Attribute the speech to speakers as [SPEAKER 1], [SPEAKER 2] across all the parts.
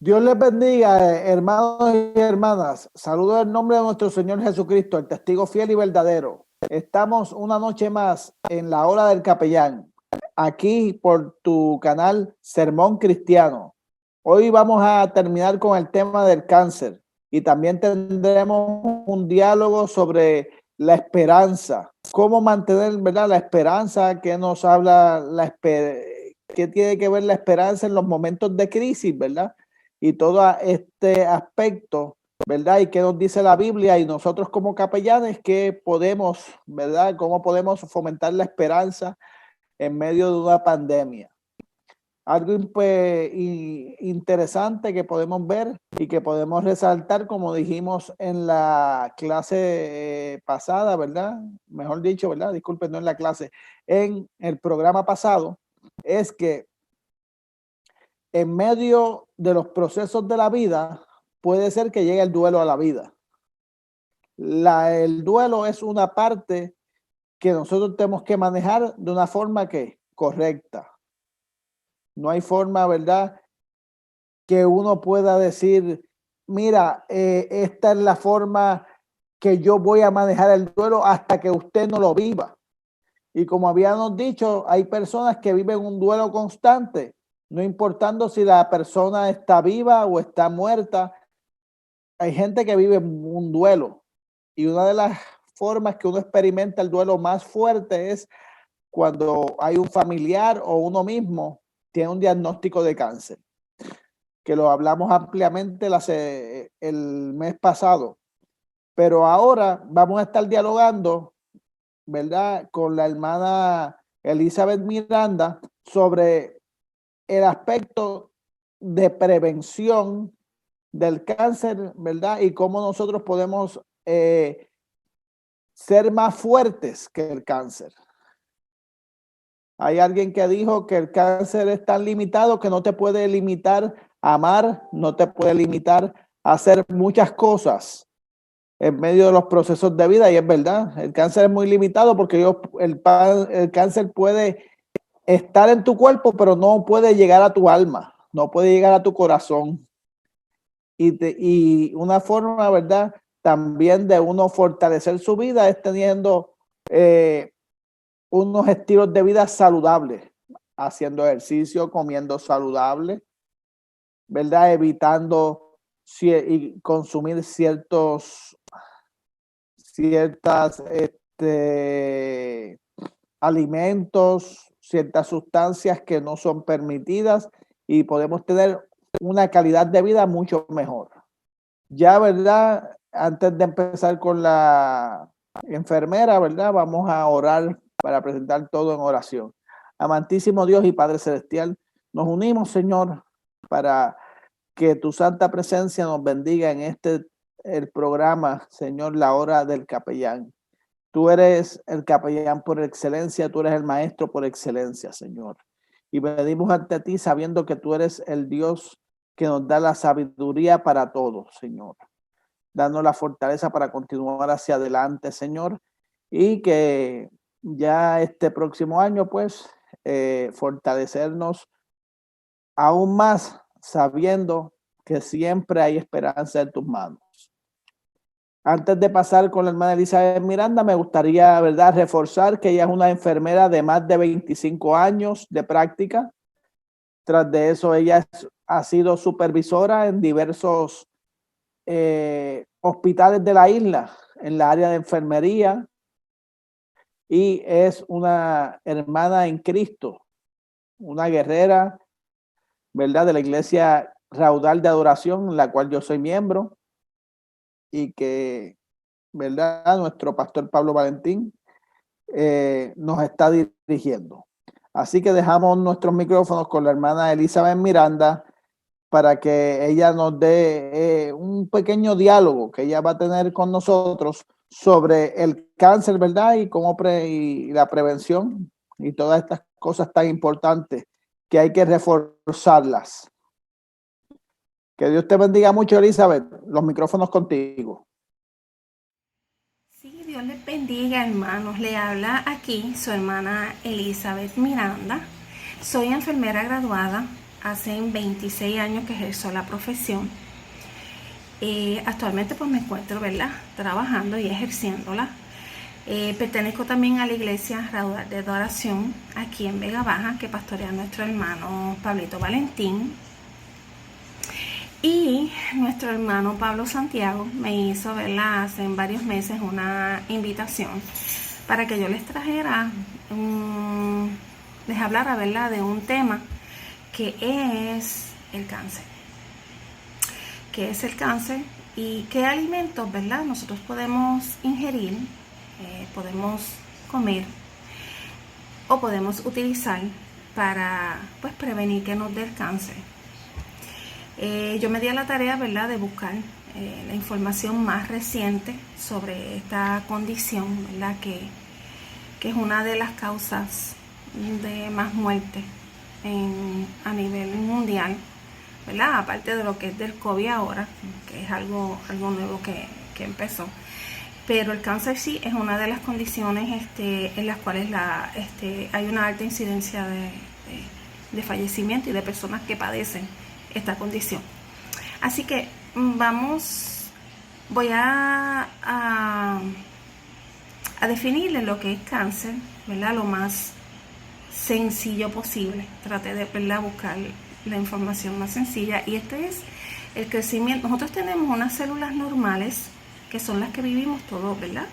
[SPEAKER 1] Dios les bendiga, hermanos y hermanas. Saludo en nombre de nuestro Señor Jesucristo, el testigo fiel y verdadero. Estamos una noche más en la hora del capellán, aquí por tu canal Sermón Cristiano. Hoy vamos a terminar con el tema del cáncer y también tendremos un diálogo sobre la esperanza. Cómo mantener, ¿verdad?, la esperanza, que nos habla qué tiene que ver la esperanza en los momentos de crisis, ¿verdad? Y todo este aspecto, ¿verdad? Y qué nos dice la Biblia, y nosotros como capellanes, qué podemos, ¿verdad? Cómo podemos fomentar la esperanza en medio de una pandemia. Algo interesante que podemos ver y que podemos resaltar, como dijimos en la clase pasada, ¿verdad? Mejor dicho, ¿verdad? Disculpen, no en la clase, en el programa pasado, es que en medio de los procesos de la vida, puede ser que llegue el duelo a la vida. El duelo es una parte que nosotros tenemos que manejar de una forma que correcta. No hay forma, ¿verdad?, que uno pueda decir, mira, esta es la forma que yo voy a manejar el duelo hasta que usted no lo viva. Y como habíamos dicho, hay personas que viven un duelo constante, no importando si la persona está viva o está muerta. Hay gente que vive un duelo, y una de las formas que uno experimenta el duelo más fuerte es cuando hay un familiar o uno mismo tiene un diagnóstico de cáncer, que lo hablamos ampliamente el mes pasado. Pero ahora vamos a estar dialogando, ¿verdad?, con la hermana Elizabeth Miranda sobre el aspecto de prevención del cáncer, ¿verdad? Y cómo nosotros podemos ser más fuertes que el cáncer. Hay alguien que dijo que el cáncer es tan limitado que no te puede limitar a amar, no te puede limitar a hacer muchas cosas en medio de los procesos de vida, y es verdad, el cáncer es muy limitado porque el cáncer puede estar en tu cuerpo, pero no puede llegar a tu alma, no puede llegar a tu corazón. Y una forma, ¿verdad?, también de uno fortalecer su vida es teniendo unos estilos de vida saludables, haciendo ejercicio, comiendo saludable, ¿verdad?, evitando y consumir ciertas alimentos, ciertas sustancias que no son permitidas, y podemos tener una calidad de vida mucho mejor. Ya, ¿verdad?, antes de empezar con la enfermera, ¿verdad?, vamos a orar para presentar todo en oración. Amantísimo Dios y Padre Celestial, nos unimos, Señor, para que tu santa presencia nos bendiga en el programa, Señor, la hora del capellán. Tú eres el capellán por excelencia, tú eres el maestro por excelencia, Señor. Y venimos ante ti sabiendo que tú eres el Dios que nos da la sabiduría para todo, Señor. Danos la fortaleza para continuar hacia adelante, Señor. Y que ya este próximo año, pues, fortalecernos aún más, sabiendo que siempre hay esperanza en tus manos. Antes de pasar con la hermana Elizabeth Miranda, me gustaría, ¿verdad?, reforzar que ella es una enfermera de más de 25 años de práctica. Tras de eso, ella ha sido supervisora en diversos hospitales de la isla, en la área de enfermería, y es una hermana en Cristo, una guerrera, ¿verdad?, de la Iglesia Raudal de Adoración, en la cual yo soy miembro, y que, ¿verdad?, nuestro pastor Pablo Valentín nos está dirigiendo. Así que dejamos nuestros micrófonos con la hermana Elizabeth Miranda para que ella nos dé un pequeño diálogo que ella va a tener con nosotros sobre el cáncer, ¿verdad? Y y la prevención y todas estas cosas tan importantes que hay que reforzarlas. Que Dios te bendiga mucho, Elizabeth. Los micrófonos contigo.
[SPEAKER 2] Sí, Dios les bendiga, hermanos. Le habla aquí su hermana Elizabeth Miranda. Soy enfermera graduada hace 26 años que ejerzo la profesión. Actualmente pues me encuentro, ¿verdad?, trabajando y ejerciéndola. Pertenezco también a la iglesia Raudal de Adoración aquí en Vega Baja, que pastorea nuestro hermano Pablito Valentín. Y nuestro hermano Pablo Santiago me hizo, ¿verdad?, hace varios meses una invitación para que yo les trajera, les hablara, ¿verdad?, de un tema que es el cáncer. ¿Qué es el cáncer y qué alimentos, ¿verdad?, nosotros podemos ingerir, podemos comer o podemos utilizar para, pues, prevenir que nos dé el cáncer? Yo me di a la tarea, ¿verdad?, de buscar la información más reciente sobre esta condición, ¿verdad?, que es una de las causas de más muerte a nivel mundial, ¿verdad?, aparte de lo que es del COVID ahora, que es algo nuevo que empezó. Pero el cáncer sí es una de las condiciones en las cuales hay una alta incidencia de fallecimiento y de personas que padecen esta condición. Así que voy a definirle lo que es cáncer, ¿verdad?, lo más sencillo posible. Traté de, ¿verdad?, buscar la información más sencilla, y este es el crecimiento. Nosotros tenemos unas células normales que son las que vivimos todos, ¿verdad?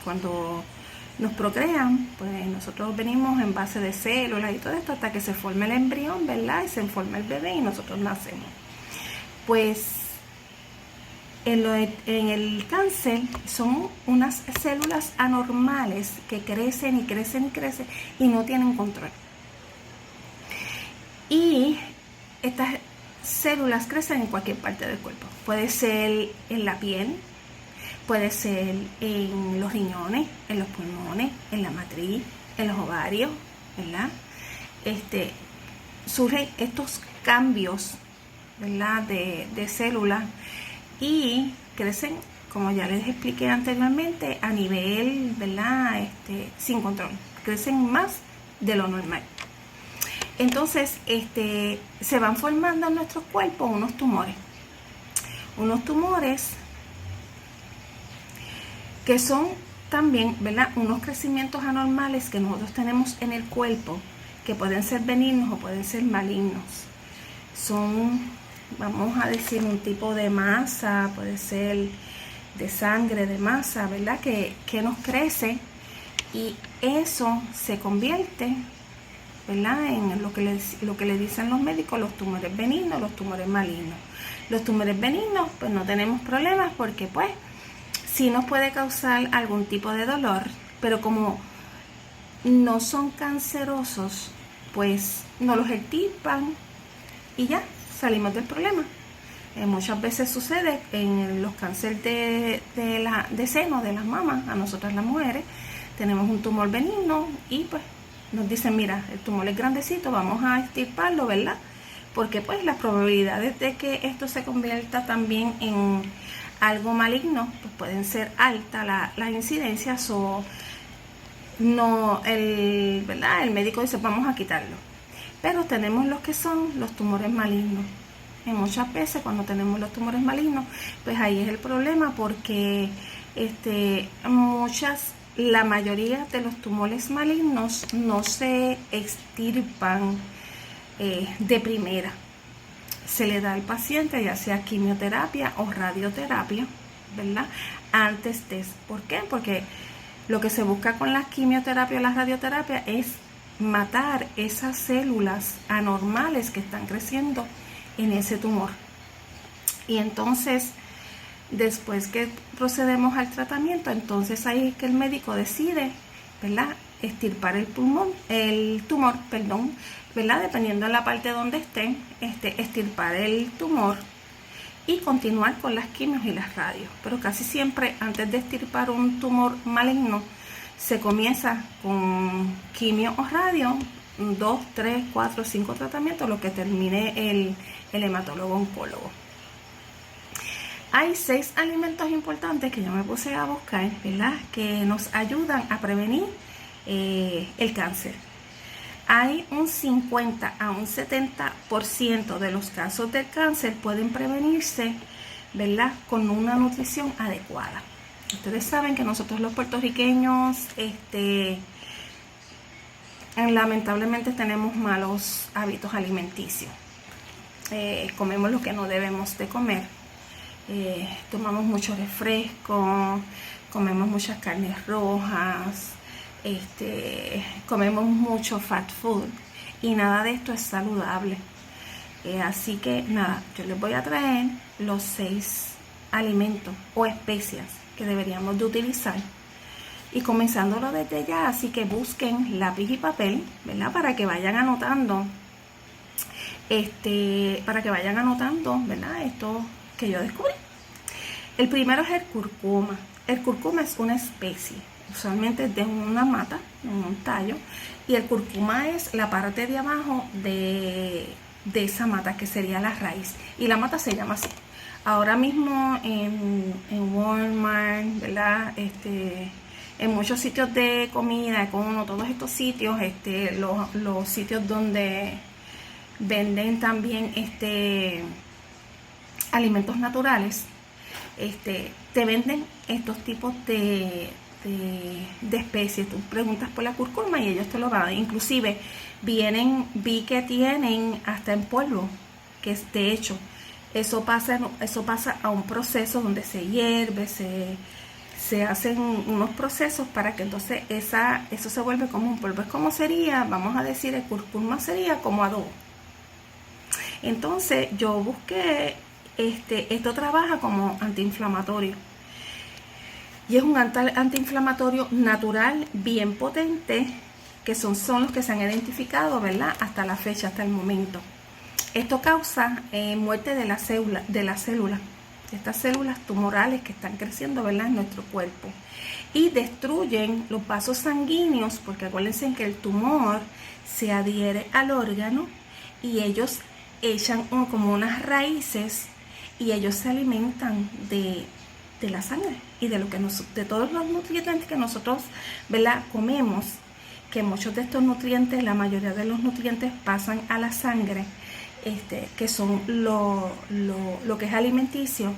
[SPEAKER 2] Cuando nos procrean, pues nosotros venimos en base de células y todo esto hasta que se forma el embrión, ¿verdad?, y se forma el bebé y nosotros nacemos. Pues en el cáncer son unas células anormales que crecen y crecen y crecen y no tienen control. Y estas células crecen en cualquier parte del cuerpo. Puede ser en la piel, puede ser en los riñones, en los pulmones, en la matriz, en los ovarios, ¿verdad? Surgen estos cambios, ¿verdad?, de células, y crecen, como ya les expliqué anteriormente, a nivel, ¿verdad?, sin control. Crecen más de lo normal. Entonces, se van formando en nuestro cuerpo unos tumores que son también, ¿verdad?, unos crecimientos anormales que nosotros tenemos en el cuerpo, que pueden ser benignos o pueden ser malignos. Son, vamos a decir, un tipo de masa, puede ser de sangre, de masa, ¿verdad?, que nos crece, y eso se convierte, ¿verdad?, en lo que le dicen los médicos, los tumores benignos, los tumores malignos. Los tumores benignos, pues no tenemos problemas, porque pues sí nos puede causar algún tipo de dolor, pero como no son cancerosos, pues no los extirpan y ya salimos del problema. Muchas veces sucede en los cánceres de seno, de las mamas. A nosotras las mujeres tenemos un tumor benigno y pues nos dicen, mira, el tumor es grandecito, vamos a extirparlo, ¿verdad? Porque pues las probabilidades de que esto se convierta también en algo maligno, pues pueden ser altas las incidencias, o no, ¿verdad?, el médico dice, vamos a quitarlo. Pero tenemos los que son los tumores malignos. Y muchas veces cuando tenemos los tumores malignos, pues ahí es el problema, porque la mayoría de los tumores malignos no se extirpan de primera. Se le da al paciente ya sea quimioterapia o radioterapia, ¿verdad?, antes de. ¿Por qué? Porque lo que se busca con la quimioterapia o la radioterapia es matar esas células anormales que están creciendo en ese tumor. Y entonces, después que procedemos al tratamiento, entonces ahí es que el médico decide, ¿verdad?, extirpar el tumor, ¿verdad?, dependiendo de la parte donde esté, extirpar el tumor y continuar con las quimios y las radios. Pero casi siempre, antes de extirpar un tumor maligno, se comienza con quimio o radio, 2, 3, 4, 5 tratamientos, lo que termine el hematólogo oncólogo. Hay 6 alimentos importantes que yo me puse a buscar, ¿verdad?, que nos ayudan a prevenir el cáncer. hay un 50 a un 70% de los casos del cáncer pueden prevenirse, ¿verdad?, con una nutrición adecuada. Ustedes saben que nosotros los puertorriqueños, lamentablemente tenemos malos hábitos alimenticios. Comemos lo que no debemos de comer. Tomamos mucho refresco, comemos muchas carnes rojas, comemos mucho fast food y nada de esto es saludable. Así que nada, yo les voy a traer los 6 alimentos o especias que deberíamos de utilizar y comenzándolo desde ya, así que busquen lápiz y papel, ¿verdad?, para que vayan anotando ¿verdad?, esto que yo descubrí. El primero es el cúrcuma. El cúrcuma es una especie, usualmente de una mata, un tallo, y el cúrcuma es la parte de abajo de esa mata, que sería la raíz, y la mata se llama así. Ahora mismo en Walmart, ¿verdad?, en muchos sitios de comida, Econo, todos estos sitios, los sitios donde venden también alimentos naturales, te venden estos tipos de especies. Tú preguntas por la cúrcuma y ellos te lo van. Inclusive vi que tienen hasta en polvo, que es de hecho, eso pasa a un proceso donde se hierve, se hacen unos procesos para que entonces eso se vuelve como un polvo. Es como sería, vamos a decir, el cúrcuma sería como adobo. Entonces yo busqué, esto trabaja como antiinflamatorio y es un antiinflamatorio natural bien potente, que son los que se han identificado, ¿verdad?, hasta la fecha, hasta el momento. Esto causa muerte de la célula, estas células tumorales que están creciendo, ¿verdad?, en nuestro cuerpo, y destruyen los vasos sanguíneos, porque acuérdense que el tumor se adhiere al órgano y ellos echan como unas raíces y ellos se alimentan de la sangre y de todos los nutrientes que nosotros, ¿verdad?, comemos, que muchos de estos nutrientes, la mayoría de los nutrientes pasan a la sangre, que son lo que es alimenticio.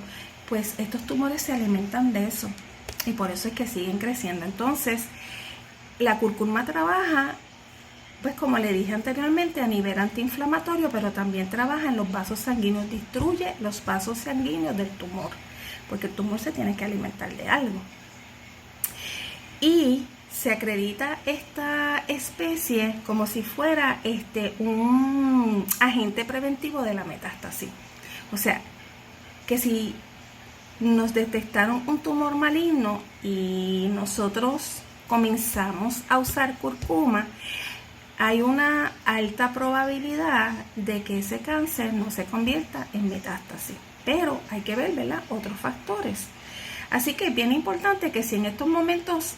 [SPEAKER 2] Pues estos tumores se alimentan de eso y por eso es que siguen creciendo. Entonces la cúrcuma trabaja, pues como le dije anteriormente, a nivel antiinflamatorio, pero también trabaja en los vasos sanguíneos, destruye los vasos sanguíneos del tumor, porque el tumor se tiene que alimentar de algo. Y se acredita esta especie como si fuera un agente preventivo de la metástasis. O sea, que si nos detectaron un tumor maligno y nosotros comenzamos a usar cúrcuma, hay una alta probabilidad de que ese cáncer no se convierta en metástasis. Pero hay que ver, ¿verdad?, otros factores. Así que es bien importante que si en estos momentos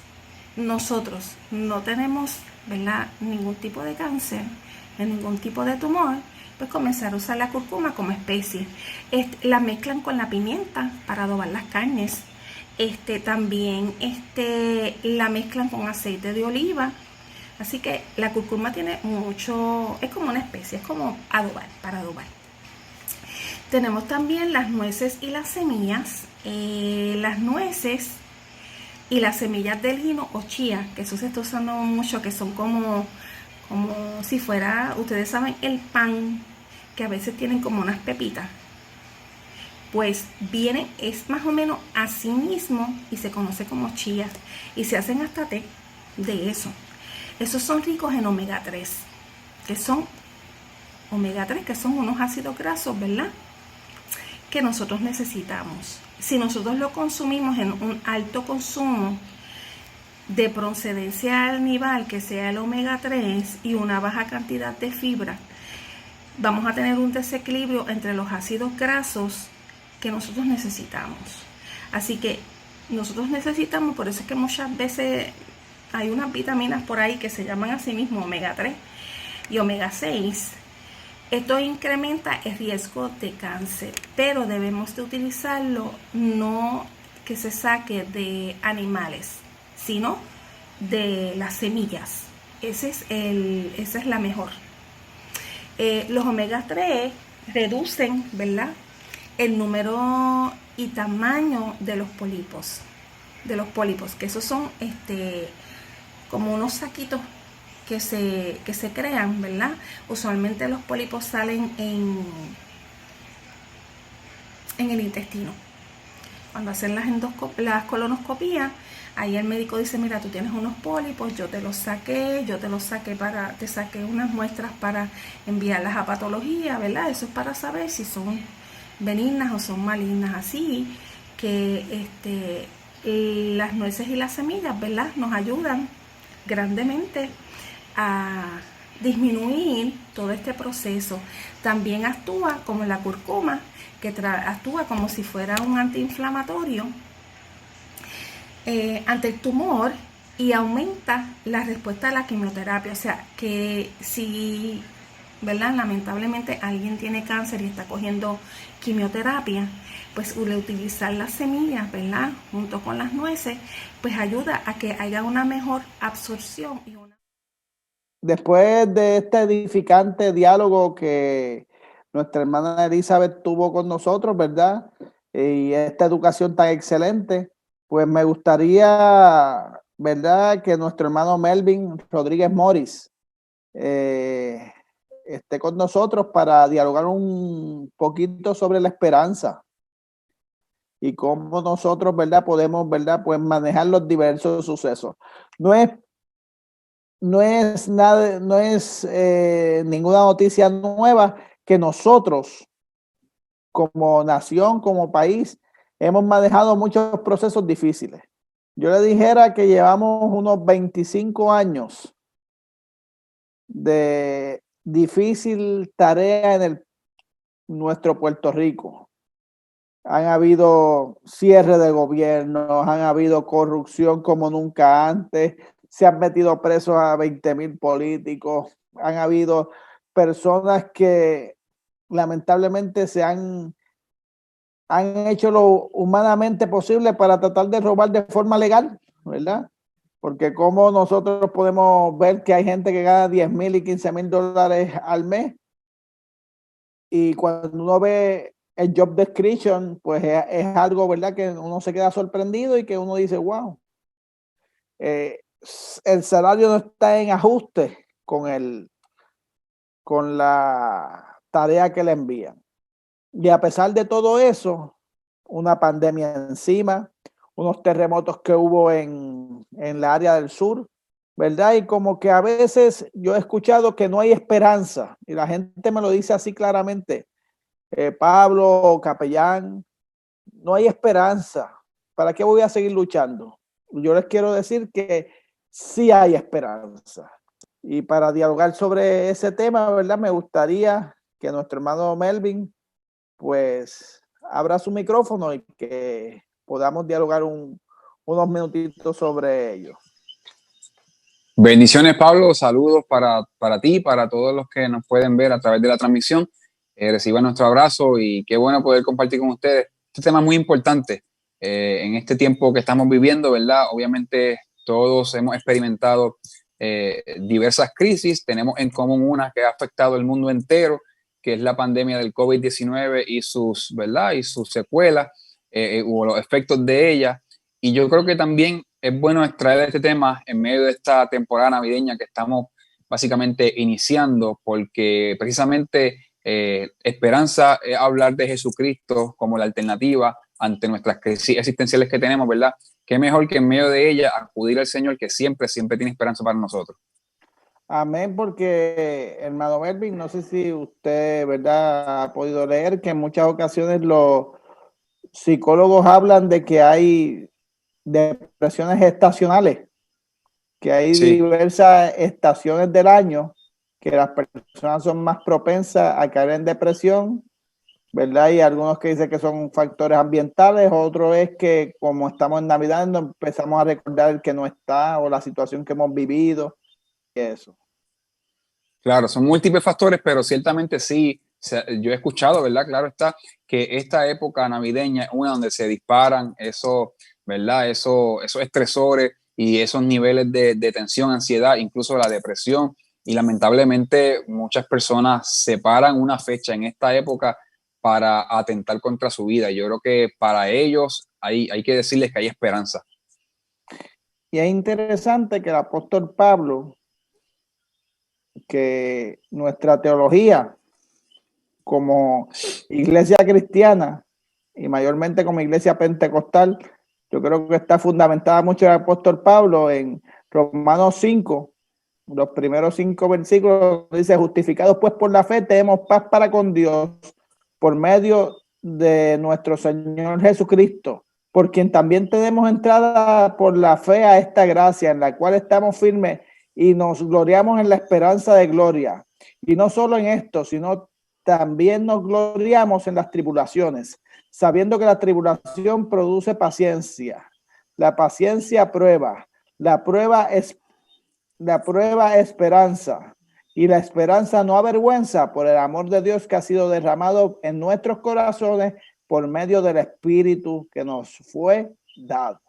[SPEAKER 2] nosotros no tenemos, ¿verdad?, ningún tipo de cáncer, ningún tipo de tumor, pues comenzar a usar la cúrcuma como especie. La mezclan con la pimienta para adobar las carnes. También la mezclan con aceite de oliva. Así que la cúrcuma tiene mucho, es como una especie, es como adobar, para adobar. Tenemos también las nueces y las semillas. Las nueces y las semillas del lino o chía, que eso se está usando mucho, que son como si fuera, ustedes saben, el pan, que a veces tienen como unas pepitas. Pues es más o menos así mismo y se conoce como chía. Y se hacen hasta té de eso. Esos son ricos en omega 3, que son unos ácidos grasos, ¿verdad?, que nosotros necesitamos. Si nosotros lo consumimos en un alto consumo de procedencia animal, que sea el omega 3, y una baja cantidad de fibra, vamos a tener un desequilibrio entre los ácidos grasos que nosotros necesitamos. Así que nosotros necesitamos, por eso es que muchas veces hay unas vitaminas por ahí que se llaman así mismo omega 3 y omega 6. Esto incrementa el riesgo de cáncer, pero debemos de utilizarlo no que se saque de animales, sino de las semillas. esa es la mejor. Los omega 3 reducen, ¿verdad?, el número y tamaño de los pólipos, que esos son como unos saquitos que se crean, ¿verdad? Usualmente los pólipos salen en el intestino. Cuando hacen las colonoscopías, ahí el médico dice, mira, tú tienes unos pólipos, te saqué unas muestras para enviarlas a patología, ¿verdad? Eso es para saber si son benignas o son malignas. Así que las nueces y las semillas, ¿verdad?, nos ayudan grandemente a disminuir todo este proceso. También actúa como la cúrcuma, que actúa como si fuera un antiinflamatorio ante el tumor, y aumenta la respuesta a la quimioterapia. O sea, que si, ¿verdad?, lamentablemente alguien tiene cáncer y está cogiendo quimioterapia, pues utilizar las semillas, ¿verdad?, junto con las nueces, pues ayuda a que haya una mejor absorción.
[SPEAKER 1] Después de este edificante diálogo que nuestra hermana Elizabeth tuvo con nosotros, ¿verdad? Y esta educación tan excelente, pues me gustaría, ¿verdad?, que nuestro hermano Melvin Rodríguez Morris esté con nosotros para dialogar un poquito sobre la esperanza y cómo nosotros, ¿verdad?, podemos, ¿verdad?, pues manejar los diversos sucesos. No es nada, no es ninguna noticia nueva que nosotros, como nación, como país, hemos manejado muchos procesos difíciles. Yo le dijera que llevamos unos 25 años de difícil tarea en nuestro Puerto Rico. Han habido cierre de gobiernos, han habido corrupción como nunca antes, se han metido presos a 20,000 políticos, han habido personas que lamentablemente han hecho lo humanamente posible para tratar de robar de forma legal, ¿verdad? Porque como nosotros podemos ver que hay gente que gana 10,000 y 15,000 dólares al mes, y cuando uno ve el job description, pues es algo, ¿verdad?, que uno se queda sorprendido y que uno dice, wow, el salario no está en ajuste con la tarea que le envían. Y a pesar de todo eso, una pandemia encima, unos terremotos que hubo en la área del sur, ¿verdad? Y como que a veces yo he escuchado que no hay esperanza, y la gente me lo dice así claramente. Pablo, capellán, no hay esperanza. ¿Para qué voy a seguir luchando? Yo les quiero decir que sí hay esperanza. Y para dialogar sobre ese tema, ¿verdad?, me gustaría que nuestro hermano Melvin, pues, abra su micrófono y que podamos dialogar unos minutitos sobre ello.
[SPEAKER 3] Bendiciones, Pablo. Saludos para ti, para todos los que nos pueden ver a través de la transmisión. Reciban nuestro abrazo y qué bueno poder compartir con ustedes este tema muy importante en este tiempo que estamos viviendo, ¿verdad? Obviamente todos hemos experimentado diversas crisis. Tenemos en común una que ha afectado el mundo entero, que es la pandemia del COVID-19 y sus, ¿verdad?, y sus secuelas o los efectos de ella. Y yo creo que también es bueno extraer este tema en medio de esta temporada navideña que estamos básicamente iniciando, porque precisamente esperanza es hablar de Jesucristo como la alternativa ante nuestras crisis existenciales que tenemos, ¿verdad? Qué mejor que en medio de ella acudir al Señor, que siempre tiene esperanza para nosotros.
[SPEAKER 1] Amén, porque hermano Melvin, no sé si usted, ¿verdad?, ha podido leer que en muchas ocasiones los psicólogos hablan de que hay depresiones estacionales, que hay diversas estaciones del año que las personas son más propensas a caer en depresión, ¿verdad? Y algunos que dicen que son factores ambientales, otro es que como estamos en Navidad nos empezamos a recordar el que no está o la situación que hemos vivido y eso.
[SPEAKER 3] Claro, son múltiples factores, pero ciertamente sí, yo he escuchado, ¿verdad? Claro está, que esta época navideña es una donde se disparan esos, ¿verdad? Esos estresores y esos niveles de tensión, ansiedad, incluso la depresión. Y lamentablemente muchas personas separan una fecha en esta época para atentar contra su vida. Yo creo que para ellos hay que decirles que hay esperanza.
[SPEAKER 1] Y es interesante que el apóstol Pablo, que nuestra teología como iglesia cristiana y mayormente como iglesia pentecostal, yo creo que está fundamentada mucho el apóstol Pablo en Romanos 5, los primeros 5 versículos, dice: justificados pues por la fe, tenemos paz para con Dios por medio de nuestro Señor Jesucristo, por quien también tenemos entrada por la fe a esta gracia, en la cual estamos firmes y nos gloriamos en la esperanza de gloria. Y no solo en esto, sino también nos gloriamos en las tribulaciones, sabiendo que la tribulación produce paciencia, la paciencia prueba, la prueba esperanza, y la esperanza no avergüenza, por el amor de Dios que ha sido derramado en nuestros corazones por medio del Espíritu que nos fue dado.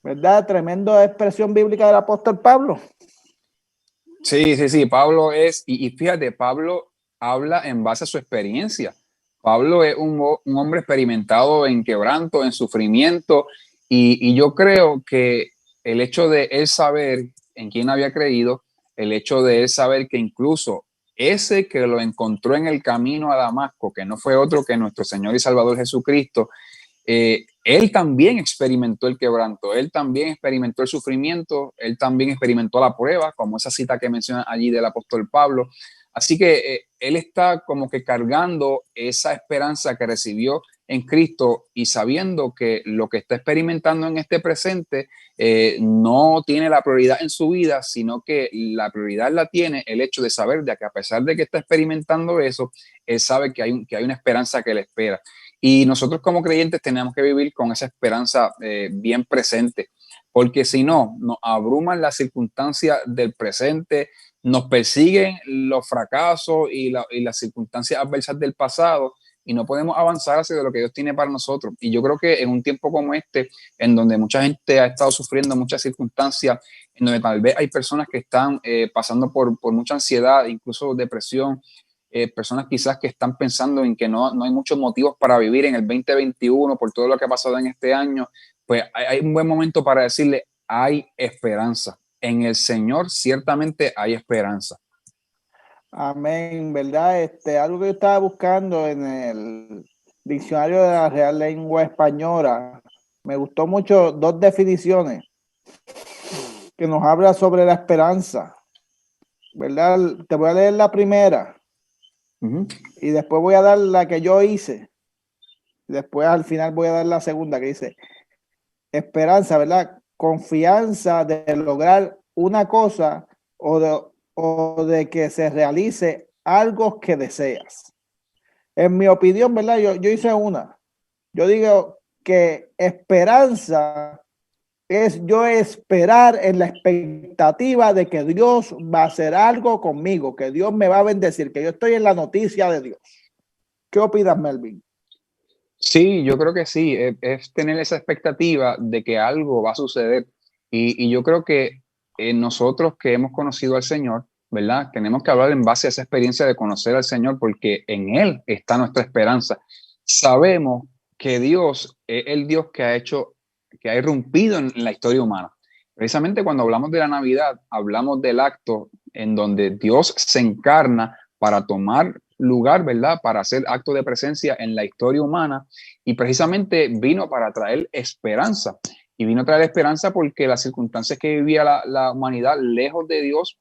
[SPEAKER 1] ¿Verdad? Tremenda expresión bíblica del apóstol Pablo.
[SPEAKER 3] Sí, Pablo es, y fíjate, Pablo habla en base a su experiencia. Pablo es un hombre experimentado en quebranto, en sufrimiento, y yo creo que el hecho de él saber en quién había creído, el hecho de él saber que incluso ese que lo encontró en el camino a Damasco, que no fue otro que nuestro Señor y Salvador Jesucristo, él también experimentó el quebranto, él también experimentó el sufrimiento, él también experimentó la prueba, como esa cita que menciona allí del apóstol Pablo. Así que él está como que cargando esa esperanza que recibió en Cristo y sabiendo que lo que está experimentando en este presente no tiene la prioridad en su vida, sino que la prioridad la tiene el hecho de saber de que a pesar de que está experimentando eso, él sabe que hay una esperanza que le espera. Y nosotros como creyentes tenemos que vivir con esa esperanza bien presente, porque si no, nos abruman las circunstancias del presente, nos persiguen los fracasos y las circunstancias adversas del pasado y no podemos avanzar hacia lo que Dios tiene para nosotros. Y yo creo que en un tiempo como este, en donde mucha gente ha estado sufriendo muchas circunstancias, en donde tal vez hay personas que están pasando por mucha ansiedad, incluso depresión, personas quizás que están pensando en que no hay muchos motivos para vivir en el 2021 por todo lo que ha pasado en este año, pues hay un buen momento para decirle, hay esperanza. En el Señor ciertamente hay esperanza.
[SPEAKER 1] Amén, ¿verdad? Algo que yo estaba buscando en el diccionario de la Real Lengua Española, me gustó mucho 2 definiciones que nos habla sobre la esperanza, ¿verdad? Te voy a leer la primera y después voy a dar la que yo hice. Después al final voy a dar la segunda, que dice esperanza, ¿verdad? Confianza de lograr una cosa o de que se realice algo que deseas. En mi opinión, ¿verdad? Yo hice una. Yo digo que esperanza es yo esperar en la expectativa de que Dios va a hacer algo conmigo, que Dios me va a bendecir, que yo estoy en la noticia de Dios. ¿Qué opinas, Melvin?
[SPEAKER 3] Sí, yo creo que sí, es tener esa expectativa de que algo va a suceder. Y yo creo que nosotros que hemos conocido al Señor, ¿verdad? Tenemos que hablar en base a esa experiencia de conocer al Señor, porque en Él está nuestra esperanza. Sabemos que Dios es el Dios que ha irrumpido en la historia humana. Precisamente cuando hablamos de la Navidad, hablamos del acto en donde Dios se encarna para tomar lugar, ¿verdad? Para hacer acto de presencia en la historia humana, y precisamente vino para traer esperanza. Y vino a traer esperanza porque las circunstancias que vivía la humanidad lejos de Dios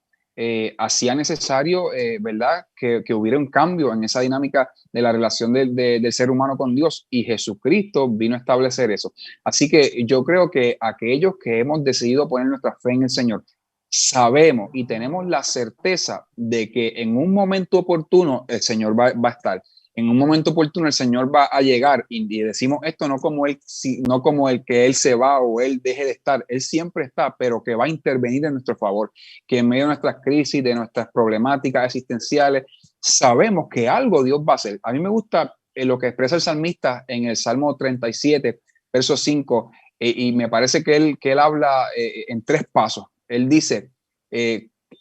[SPEAKER 3] hacía necesario, ¿verdad? Que hubiera un cambio en esa dinámica de la relación del ser humano con Dios, y Jesucristo vino a establecer eso. Así que yo creo que aquellos que hemos decidido poner nuestra fe en el Señor, sabemos y tenemos la certeza de que en un momento oportuno el Señor va a estar. En un momento oportuno el Señor va a llegar, y decimos esto no como el que Él se va o Él deje de estar. Él siempre está, pero que va a intervenir en nuestro favor, que en medio de nuestras crisis, de nuestras problemáticas existenciales, sabemos que algo Dios va a hacer. A mí me gusta lo que expresa el salmista en el Salmo 37, verso 5. y me parece que él habla en 3 pasos. Él dice,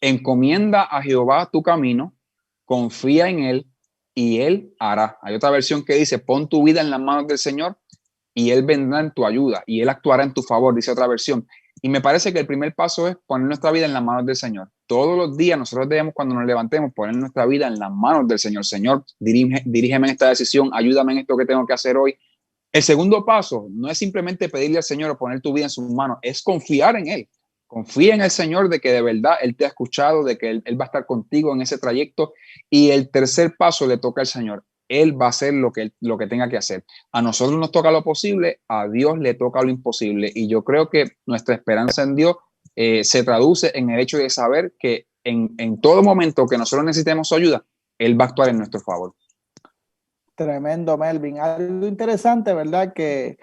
[SPEAKER 3] encomienda a Jehová tu camino, confía en él y él hará. Hay otra versión que dice, pon tu vida en las manos del Señor y él vendrá en tu ayuda y él actuará en tu favor, dice otra versión. Y me parece que el primer paso es poner nuestra vida en las manos del Señor. Todos los días nosotros debemos, cuando nos levantemos, poner nuestra vida en las manos del Señor. Señor, dirígeme en esta decisión, ayúdame en esto que tengo que hacer hoy. El segundo paso no es simplemente pedirle al Señor o poner tu vida en sus manos, es confiar en Él. Confía en el Señor de que de verdad Él te ha escuchado, de que Él va a estar contigo en ese trayecto. Y el tercer paso le toca al Señor. Él va a hacer lo que tenga que hacer. A nosotros nos toca lo posible, a Dios le toca lo imposible. Y yo creo que nuestra esperanza en Dios se traduce en el hecho de saber que en todo momento que nosotros necesitemos su ayuda, Él va a actuar en nuestro favor.
[SPEAKER 1] Tremendo, Melvin. Algo interesante, ¿verdad? Que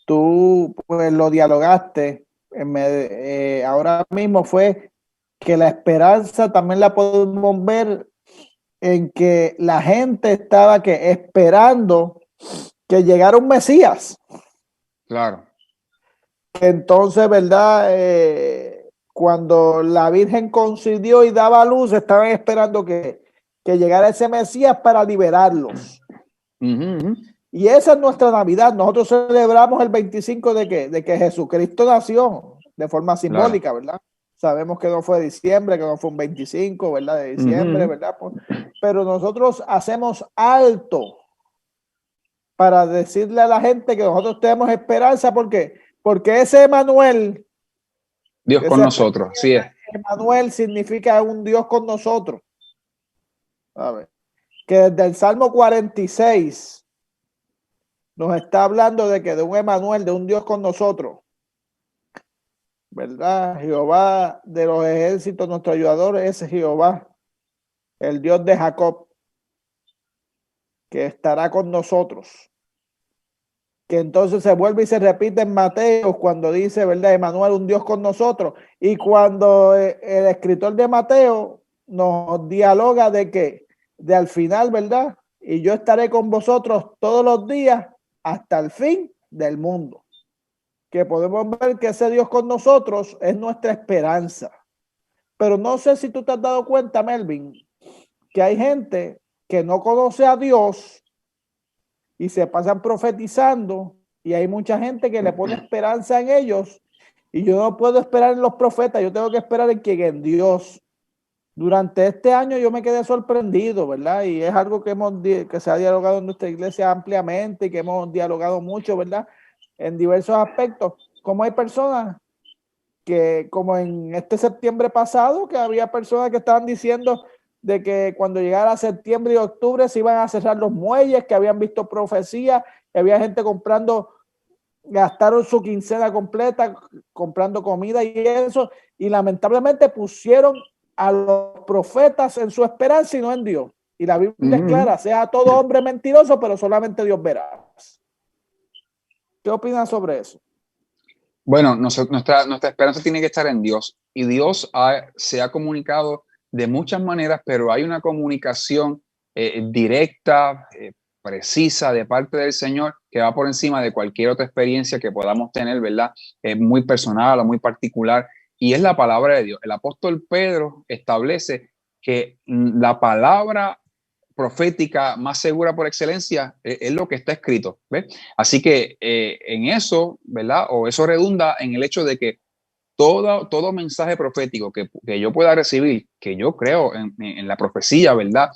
[SPEAKER 1] tú pues lo dialogaste. Ahora mismo fue que la esperanza también la podemos ver en que la gente estaba esperando que llegara un Mesías.
[SPEAKER 3] Claro.
[SPEAKER 1] Entonces, ¿verdad? Cuando la Virgen concibió y daba a luz, estaban esperando que llegara ese Mesías para liberarlos. Y esa es nuestra Navidad. Nosotros celebramos el 25 de que Jesucristo nació de forma simbólica, claro, ¿verdad? Sabemos que no fue diciembre, que no fue un 25, ¿verdad? De diciembre, ¿verdad? Pero nosotros hacemos alto para decirle a la gente que nosotros tenemos esperanza. ¿Por qué? Porque ese Emmanuel,
[SPEAKER 3] Dios con nosotros, sí es.
[SPEAKER 1] Emmanuel significa un Dios con nosotros. A ver, que desde el Salmo 46 nos está hablando de que de un Emmanuel, de un Dios con nosotros, ¿verdad? Jehová de los ejércitos, nuestro ayudador es Jehová, el Dios de Jacob, que estará con nosotros. Que entonces se vuelve y se repite en Mateo cuando dice, ¿verdad? Emmanuel, un Dios con nosotros. Y cuando el escritor de Mateo nos dialoga de que de al final, ¿verdad? Y yo estaré con vosotros todos los días hasta el fin del mundo. Que podemos ver que ese Dios con nosotros es nuestra esperanza. Pero no sé si tú te has dado cuenta, Melvin, que hay gente que no conoce a Dios y se pasan profetizando, y hay mucha gente que le pone esperanza en ellos, y yo no puedo esperar en los profetas, yo tengo que esperar en quien, en Dios. Durante este año yo me quedé sorprendido, ¿verdad? Y es algo que se ha dialogado en nuestra iglesia ampliamente y que hemos dialogado mucho, ¿verdad? En diversos aspectos. Como hay personas que, como en este septiembre pasado, que había personas que estaban diciendo de que cuando llegara septiembre y octubre se iban a cerrar los muelles, que habían visto profecías, que había gente gastaron su quincena completa comprando comida y eso, y lamentablemente pusieron a los profetas en su esperanza y no en Dios. Y la Biblia es clara, sea todo hombre mentiroso, pero solamente Dios verá. ¿Qué opinas sobre eso?
[SPEAKER 3] Bueno, nuestra esperanza tiene que estar en Dios, y Dios se ha comunicado de muchas maneras, pero hay una comunicación directa, precisa de parte del Señor que va por encima de cualquier otra experiencia que podamos tener, ¿verdad? Muy personal o muy particular, y es la palabra de Dios. El apóstol Pedro establece que la palabra profética más segura por excelencia es lo que está escrito, ¿ves? Así que en eso, ¿verdad? O eso redunda en el hecho de que todo mensaje profético que yo pueda recibir, que yo creo en la profecía, ¿verdad?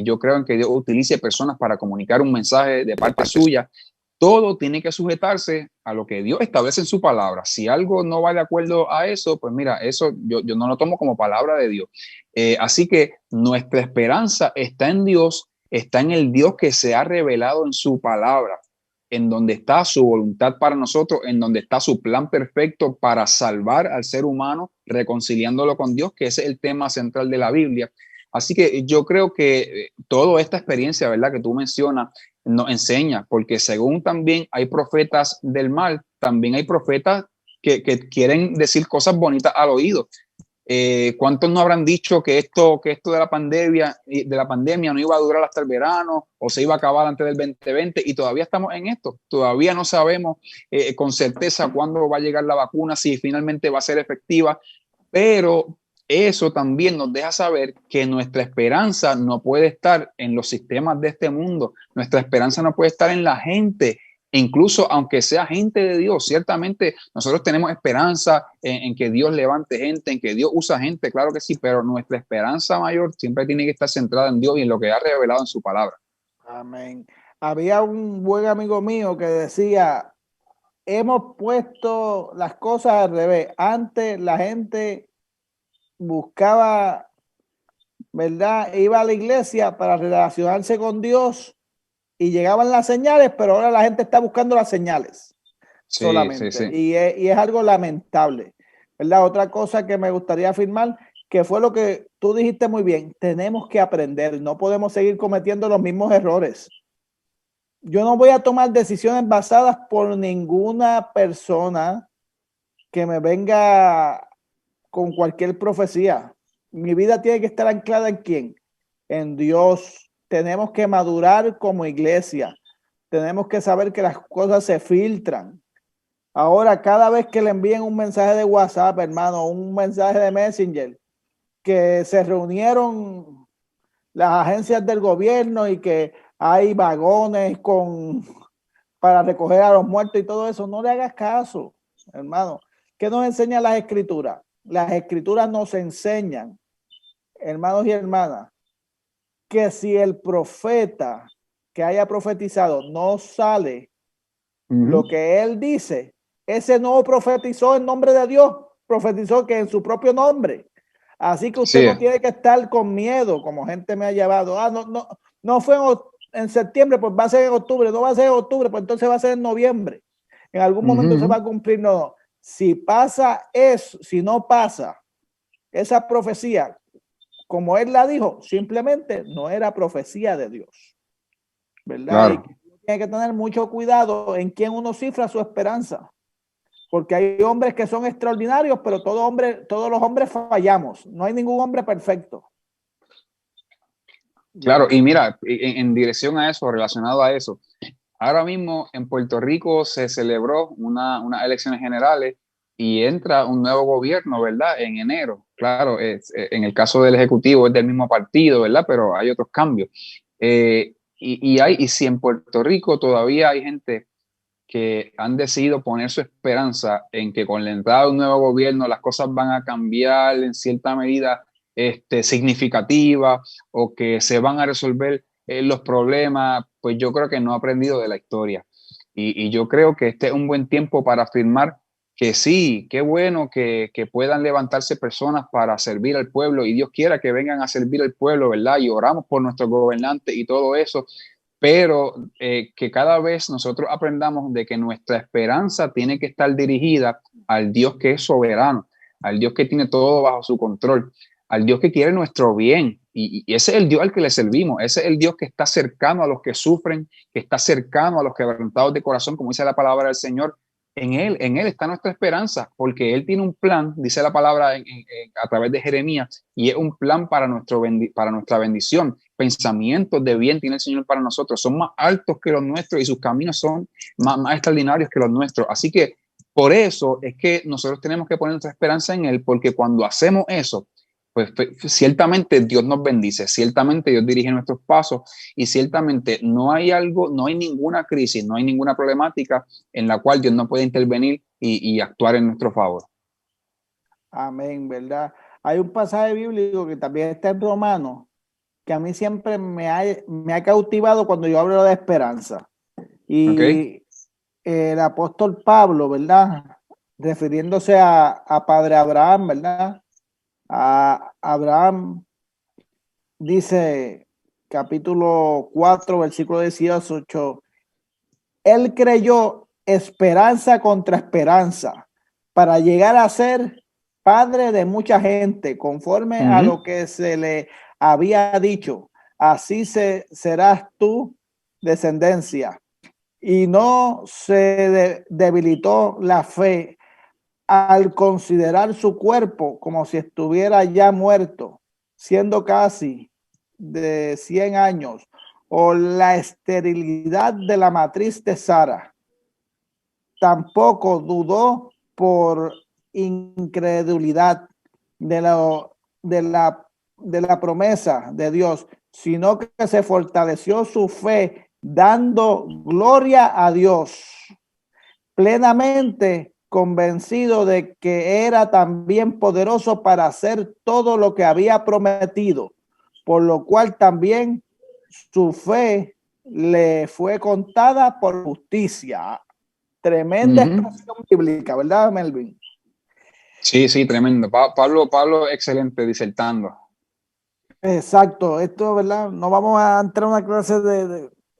[SPEAKER 3] Yo creo en que Dios utilice personas para comunicar un mensaje de parte suya. Todo tiene que sujetarse a lo que Dios establece en su palabra. Si algo no va de acuerdo a eso, pues mira, eso yo no lo tomo como palabra de Dios. Así que nuestra esperanza está en Dios, está en el Dios que se ha revelado en su palabra, en donde está su voluntad para nosotros, en donde está su plan perfecto para salvar al ser humano, reconciliándolo con Dios, que ese es el tema central de la Biblia. Así que yo creo que toda esta experiencia, ¿verdad?, que tú mencionas, nos enseña, porque según también hay profetas del mal, también hay profetas que quieren decir cosas bonitas al oído. ¿Cuántos no habrán dicho que esto de la pandemia no iba a durar hasta el verano o se iba a acabar antes del 2020? Y todavía estamos en esto. Todavía no sabemos con certeza cuándo va a llegar la vacuna, si finalmente va a ser efectiva, pero eso también nos deja saber que nuestra esperanza no puede estar en los sistemas de este mundo. Nuestra esperanza no puede estar en la gente. Incluso aunque sea gente de Dios, ciertamente nosotros tenemos esperanza en que Dios levante gente, en que Dios usa gente, claro que sí, pero nuestra esperanza mayor siempre tiene que estar centrada en Dios y en lo que ha revelado en su palabra.
[SPEAKER 1] Amén. Había un buen amigo mío que decía, hemos puesto las cosas al revés. Antes la gente buscaba, ¿verdad? Iba a la iglesia para relacionarse con Dios y llegaban las señales, pero ahora la gente está buscando las señales solamente.
[SPEAKER 3] Sí.
[SPEAKER 1] Y es algo lamentable, ¿verdad? Otra cosa que me gustaría afirmar, que fue lo que tú dijiste muy bien, tenemos que aprender, no podemos seguir cometiendo los mismos errores. Yo no voy a tomar decisiones basadas por ninguna persona que me venga con cualquier profecía. Mi vida tiene que estar anclada ¿en quién? En Dios. Tenemos que madurar como iglesia. Tenemos que saber que las cosas se filtran. Ahora, cada vez que le envíen un mensaje de WhatsApp, hermano, un mensaje de Messenger, que se reunieron las agencias del gobierno y que hay vagones para recoger a los muertos y todo eso, no le hagas caso, hermano. ¿Qué nos enseñan las escrituras? Las escrituras nos enseñan, hermanos y hermanas, que si el profeta que haya profetizado no sale lo que él dice, ese no profetizó en nombre de Dios, profetizó que en su propio nombre. Así que usted no tiene que estar con miedo, como gente me ha llevado. No fue en septiembre, pues va a ser en octubre. No va a ser en octubre, pues entonces va a ser en noviembre. En algún momento se va a cumplir. No, si pasa eso, si no pasa esa profecía, como él la dijo, simplemente no era profecía de Dios, ¿verdad?
[SPEAKER 3] Claro.
[SPEAKER 1] Y tiene que tener mucho cuidado en quién uno cifra su esperanza. Porque hay hombres que son extraordinarios, pero todos los hombres fallamos. No hay ningún hombre perfecto.
[SPEAKER 3] Claro, y mira, en dirección a eso, relacionado a eso, ahora mismo en Puerto Rico se celebró unas elecciones generales y entra un nuevo gobierno, ¿verdad? En enero. Claro, en el caso del Ejecutivo es del mismo partido, ¿verdad? Pero hay otros cambios. Y si en Puerto Rico todavía hay gente que han decidido poner su esperanza en que con la entrada de un nuevo gobierno las cosas van a cambiar en cierta medida significativa o que se van a resolver los problemas, pues yo creo que no ha aprendido de la historia. Y yo creo que este es un buen tiempo para afirmar que sí, qué bueno que puedan levantarse personas para servir al pueblo y Dios quiera que vengan a servir al pueblo, ¿verdad? Y oramos por nuestros gobernantes y todo eso, pero que cada vez nosotros aprendamos de que nuestra esperanza tiene que estar dirigida al Dios que es soberano, al Dios que tiene todo bajo su control, al Dios que quiere nuestro bien. Y ese es el Dios al que le servimos, ese es el Dios que está cercano a los que sufren, que está cercano a los quebrantados de corazón, como dice la palabra del Señor. En Él está nuestra esperanza, porque Él tiene un plan, dice la palabra a través de Jeremías, y es un plan para nuestra bendición. Pensamientos de bien tiene el Señor para nosotros, son más altos que los nuestros y sus caminos son más extraordinarios que los nuestros. Así que por eso es que nosotros tenemos que poner nuestra esperanza en Él, porque cuando hacemos eso, pues ciertamente Dios nos bendice, ciertamente Dios dirige nuestros pasos y ciertamente no hay ninguna crisis, no hay ninguna problemática en la cual Dios no puede intervenir y actuar en nuestro favor.
[SPEAKER 1] Amén, ¿verdad? Hay un pasaje bíblico que también está en Romanos, que a mí siempre me ha cautivado cuando yo hablo de esperanza. Y el apóstol Pablo, ¿verdad? Refiriéndose a Padre Abraham, ¿verdad? A Abraham dice, capítulo 4, versículo 18, él creyó esperanza contra esperanza para llegar a ser padre de mucha gente, conforme a lo que se le había dicho, así serás tu descendencia. Y no se debilitó la fe al considerar su cuerpo como si estuviera ya muerto, siendo casi de 100 años, o la esterilidad de la matriz de Sara, tampoco dudó por incredulidad de la promesa de Dios, sino que se fortaleció su fe dando gloria a Dios, plenamente convencido de que era también poderoso para hacer todo lo que había prometido, por lo cual también su fe le fue contada por justicia. Tremenda expresión bíblica, ¿verdad, Melvin?
[SPEAKER 3] Sí, sí, tremendo. Pablo, excelente disertando.
[SPEAKER 1] Exacto, esto, ¿verdad? No vamos a entrar en una clase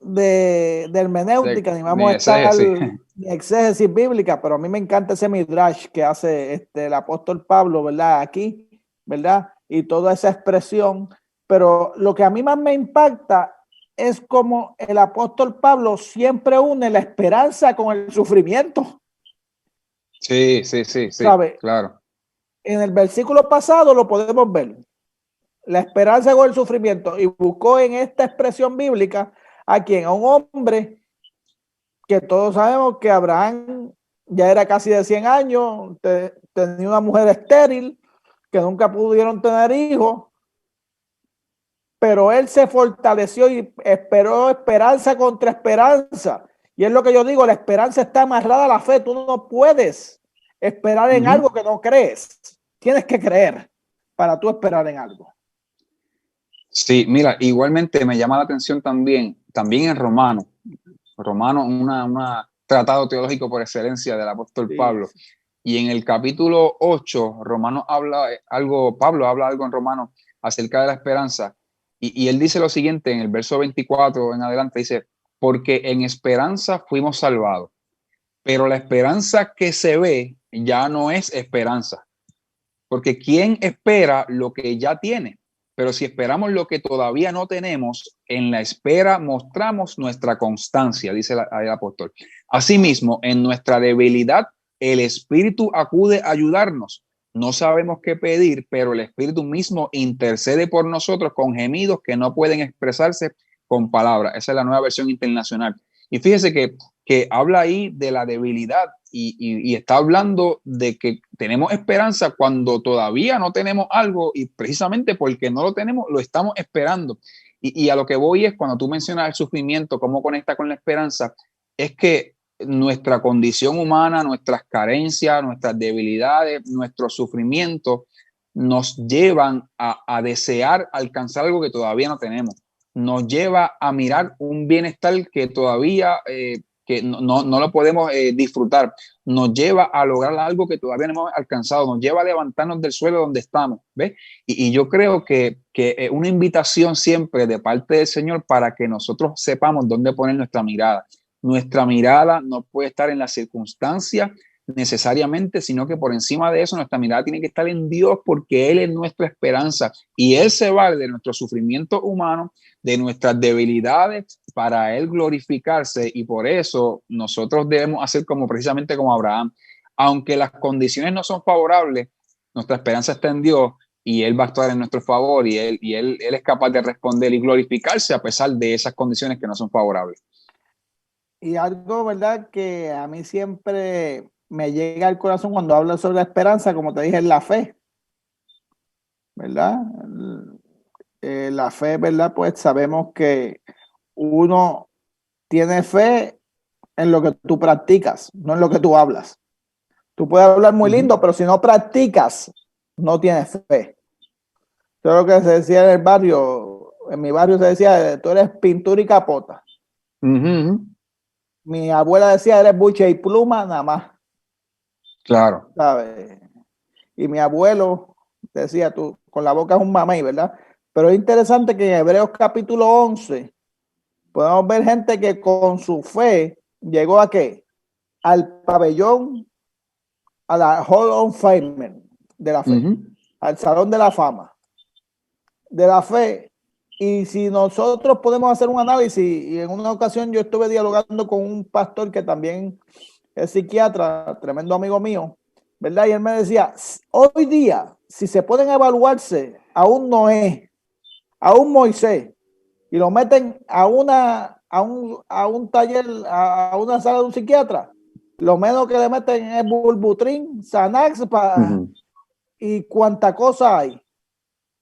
[SPEAKER 1] de hermenéutica, ni vamos a estar en exégesis bíblica, pero a mí me encanta ese midrash que hace el apóstol Pablo, ¿verdad? Aquí, ¿verdad? Y toda esa expresión, pero lo que a mí más me impacta es como el apóstol Pablo siempre une la esperanza con el sufrimiento.
[SPEAKER 3] Sí,
[SPEAKER 1] ¿Sabe?
[SPEAKER 3] claro.
[SPEAKER 1] En el versículo pasado lo podemos ver, la esperanza con el sufrimiento, y buscó en esta expresión bíblica a quien, a un hombre que todos sabemos que Abraham ya era casi de 100 años, tenía una mujer estéril, que nunca pudieron tener hijos, pero él se fortaleció y esperó esperanza contra esperanza. Y es lo que yo digo, la esperanza está amarrada a la fe. Tú no puedes esperar en algo que no crees. Tienes que creer para tú esperar en algo.
[SPEAKER 3] Sí, mira, igualmente me llama la atención también en Romano, un tratado teológico por excelencia del apóstol Pablo. Y en el capítulo 8, Pablo habla algo en Romano acerca de la esperanza. Y él dice lo siguiente en el verso 24 en adelante, dice, porque en esperanza fuimos salvados, pero la esperanza que se ve ya no es esperanza, porque ¿quién espera lo que ya tiene? Pero si esperamos lo que todavía no tenemos, en la espera mostramos nuestra constancia, dice el apóstol. Asimismo, en nuestra debilidad, el Espíritu acude a ayudarnos. No sabemos qué pedir, pero el Espíritu mismo intercede por nosotros con gemidos que no pueden expresarse con palabras. Esa es la Nueva Versión Internacional. Y fíjese que habla ahí de la debilidad y está hablando de que tenemos esperanza cuando todavía no tenemos algo, y precisamente porque no lo tenemos, lo estamos esperando. Y a lo que voy es, cuando tú mencionas el sufrimiento, cómo conecta con la esperanza, es que nuestra condición humana, nuestras carencias, nuestras debilidades, nuestros sufrimientos nos llevan a desear alcanzar algo que todavía no tenemos. Nos lleva a mirar un bienestar que todavía que no lo podemos disfrutar. Nos lleva a lograr algo que todavía no hemos alcanzado. Nos lleva a levantarnos del suelo donde estamos. ¿Ves? Y yo creo que una invitación siempre de parte del Señor para que nosotros sepamos dónde poner nuestra mirada. Nuestra mirada no puede estar en las circunstancias necesariamente, sino que por encima de eso nuestra mirada tiene que estar en Dios, porque Él es nuestra esperanza y Él se vale de nuestro sufrimiento humano, de nuestras debilidades, para Él glorificarse. Y por eso nosotros debemos hacer precisamente como Abraham. Aunque las condiciones no son favorables, nuestra esperanza está en Dios y Él va a actuar en nuestro favor, y él es capaz de responder y glorificarse a pesar de esas condiciones que no son favorables.
[SPEAKER 1] Y algo, ¿verdad?, que a mí siempre me llega al corazón cuando hablo sobre la esperanza, como te dije, es la fe, ¿verdad? La fe, ¿verdad? Pues sabemos que uno tiene fe en lo que tú practicas, no en lo que tú hablas. Tú puedes hablar muy lindo, pero si no practicas, no tienes fe. Eso es lo que se decía en el barrio. En mi barrio se decía, tú eres pintura y capota. Mi abuela decía, eres buche y pluma nada más.
[SPEAKER 3] Claro.
[SPEAKER 1] ¿Sabes? Y mi abuelo decía, tú con la boca es un mamey, ¿verdad? Pero es interesante que en Hebreos capítulo 11 podemos ver gente que con su fe llegó ¿a qué? Al pabellón, a la Hall of Fame de la fe, al Salón de la Fama de la fe. Y si nosotros podemos hacer un análisis, y en una ocasión yo estuve dialogando con un pastor que también es psiquiatra, tremendo amigo mío, ¿verdad? Y él me decía, hoy día, si se pueden evaluarse a un Noé, a un Moisés, y lo meten a un taller, a una sala de un psiquiatra, lo menos que le meten es Bulbutrin, Xanax y cuánta cosa hay.